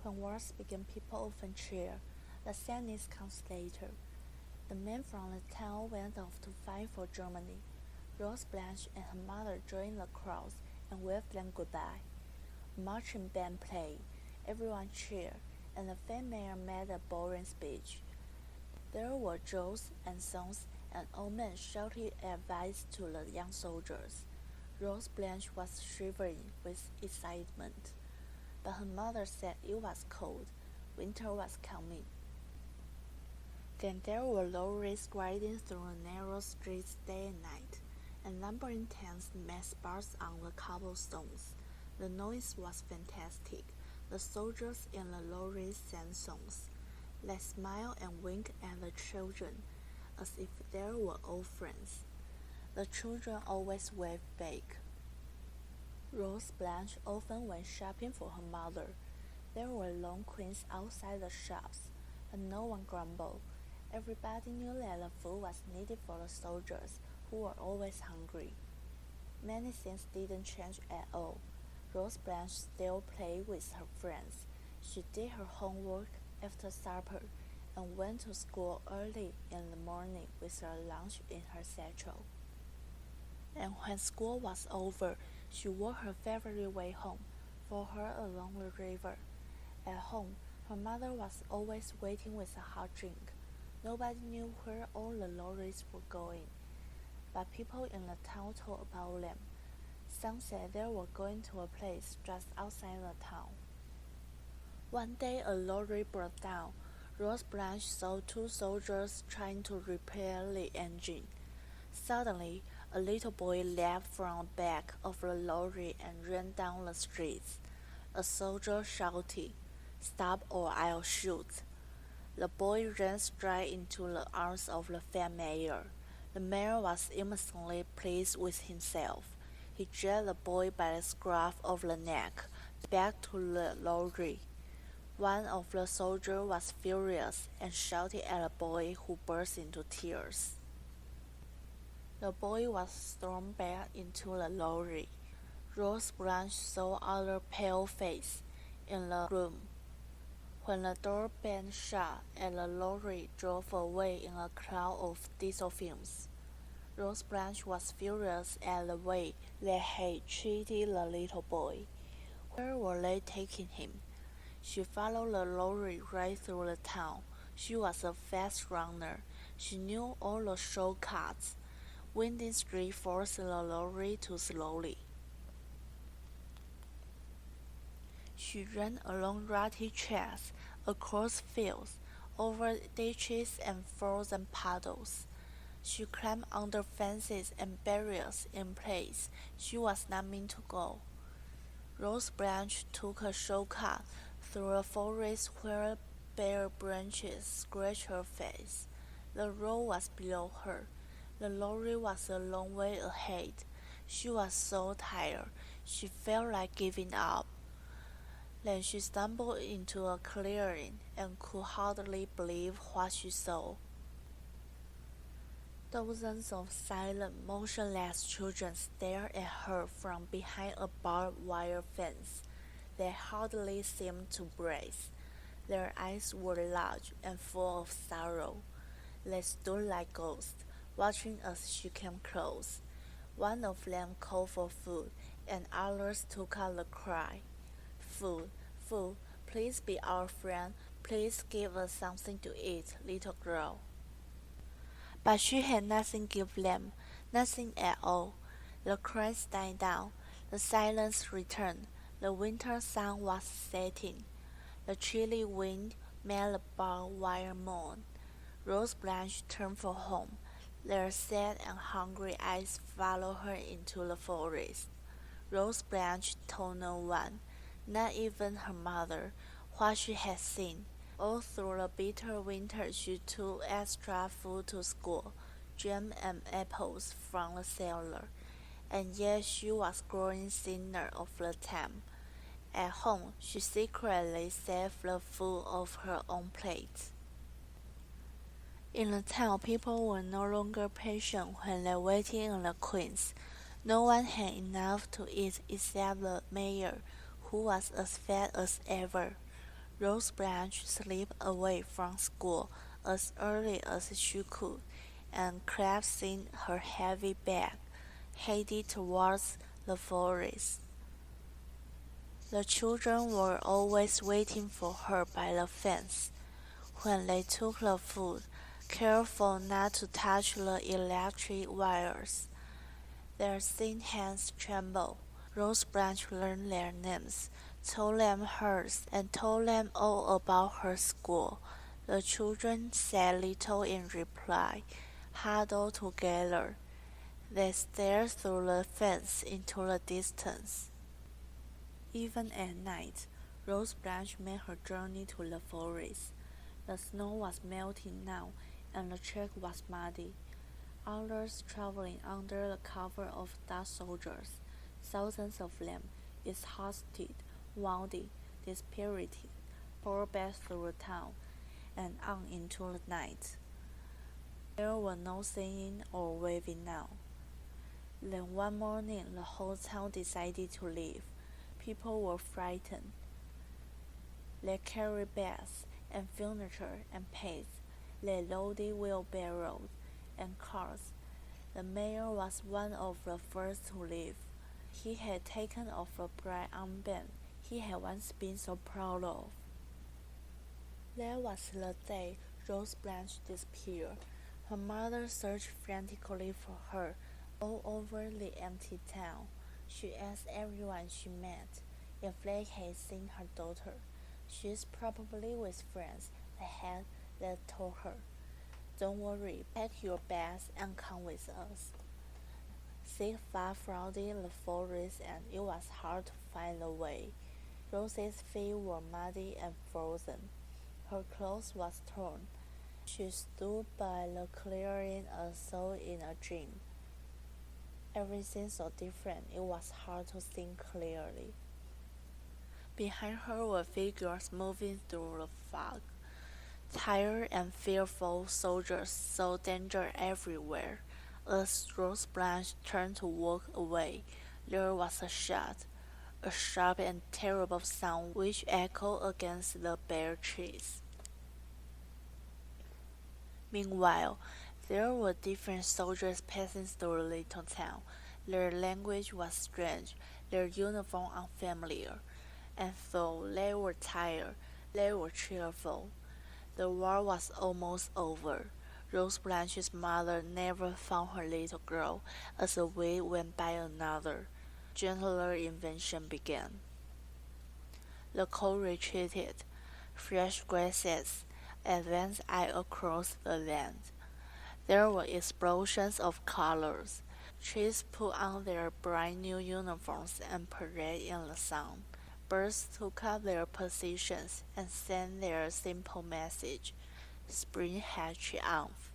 When wars begin, people often cheer. The sadness comes later. The men from the town went off to fight for Germany. Rose Blanche and her mother joined the crowds and waved them goodbye. A marching band played, everyone cheered, and the fat mayor made a boring speech. There were jokes and songs, and old men shouted advice to the young soldiers. Rose Blanche was shivering with excitement, but her mother said it was cold. Winter was coming. Then there were lorries riding through the narrow streets day and night, and lumbering tanks made sparks on the cobblestones. The noise was fantastic. The soldiers in the lorries sang songs. They smiled and winked at the children, as if they were old friends. The children always waved back. Rose Blanche often went shopping for her mother. There were long queues outside the shops, but no one grumbled. Everybody knew that the food was needed for the soldiers, who were always hungry. Many things didn't change at all. Rose Blanche still played with her friends. She did her homework after supper and went to school early in the morning with her lunch in her satchel. And when school was over, she walked her favorite way home, for her along the river. At home, her mother was always waiting with a hot drink. Nobody knew where all the lorries were going, but people in the town told about them. Some said they were going to a place just outside the town. One day a lorry broke down. Rose Blanche saw two soldiers trying to repair the engine. Suddenly, a little boy leapt from the back of the lorry and ran down the streets. A soldier shouted, "Stop or I'll shoot." The boy ran straight into the arms of the fat mayor. The mayor was immensely pleased with himself. He dragged the boy by the scruff of the neck back to the lorry. One of the soldiers was furious and shouted at the boy, who burst into tears. The boy was thrown back into the lorry. Rose Blanche saw other pale faces in the room. When the door banged shut and the lorry drove away in a cloud of diesel fumes, Rose Blanche was furious at the way they had treated the little boy. Where were they taking him? She followed the lorry right through the town. She was a fast runner. She knew all the shortcuts. Winding Street forced the lorry too slowly. She ran along rutty tracks, across fields, over ditches and frozen puddles. She climbed under fences and barriers in places she was not meant to go. Rose Blanche took a shortcut through a forest where bare branches scratched her face. The road was below her. The lorry was a long way ahead. She was so tired, she felt like giving up. Then she stumbled into a clearing and could hardly believe what she saw. Dozens of silent, motionless children stared at her from behind a barbed wire fence. They hardly seemed to breathe. Their eyes were large and full of sorrow. They stood like ghosts, watching as she came close. One of them called for food, and others took up the cry. "Food, food, please be our friend. Please give us something to eat, little girl." But she had nothing to give them, nothing at all. The cries died down. The silence returned. The winter sun was setting. The chilly wind made the barbed wire moan. Rose Blanche turned for home. Their sad and hungry eyes followed her into the forest. Rose Blanche told no one, not even her mother, what she had seen. All through the bitter winter she took extra food to school, jam and apples from the cellar, and yet she was growing thinner all the time. At home she secretly saved the food off her own plate. In the town, people were no longer patient when they waited in the queues. No one had enough to eat except the mayor, who was as fat as ever. Rose Blanche slipped away from school as early as she could, and clasping her heavy bag, headed towards the forest. The children were always waiting for her by the fence. When they took the food, careful not to touch the electric wires, their thin hands trembled. Rose Branch learned their names, told them hers, and told them all about her school. The children said little in reply, huddled together. They stared through the fence into the distance. Even at night, Rose Branch made her journey to the forest. The snow was melting now, and the track was muddy. Others traveling under the cover of dust soldiers, thousands of them, exhausted, wounded, dispirited, poured back through the town and on into the night. There was no singing or waving now. Then one morning the whole town decided to leave. People were frightened. They carried bags and furniture and pets. They loaded wheelbarrows and cars. The mayor was one of the first to leave. He had taken off a bright armband he had once been so proud of. That was the day Rose Blanche disappeared. Her mother searched frantically for her all over the empty town. She asked everyone she met if they had seen her daughter. She's probably with friends, they told her. Don't worry, pack your bags and come with us. Thick fog flooded the forest and it was hard to find the way. Rose's feet were muddy and frozen. Her clothes was torn. She stood by the clearing as though in a dream. Everything so different, it was hard to think clearly. Behind her were figures moving through the fog. Tired and fearful soldiers saw danger everywhere. As Rose Blanche turned to walk away, there was a shot, a sharp and terrible sound which echoed against the bare trees. Meanwhile, there were different soldiers passing through the little town. Their language was strange, their uniform unfamiliar, and though they were tired, they were cheerful. The war was almost over. Rose Blanche's mother never found her little girl. As a week went by another, gentler invasion began. The cold retreated. Fresh grasses advanced across the land. There were explosions of colors. Trees put on their bright new uniforms and paraded in the sun. Birds took up their positions and sent their simple message. Spring had triumphed.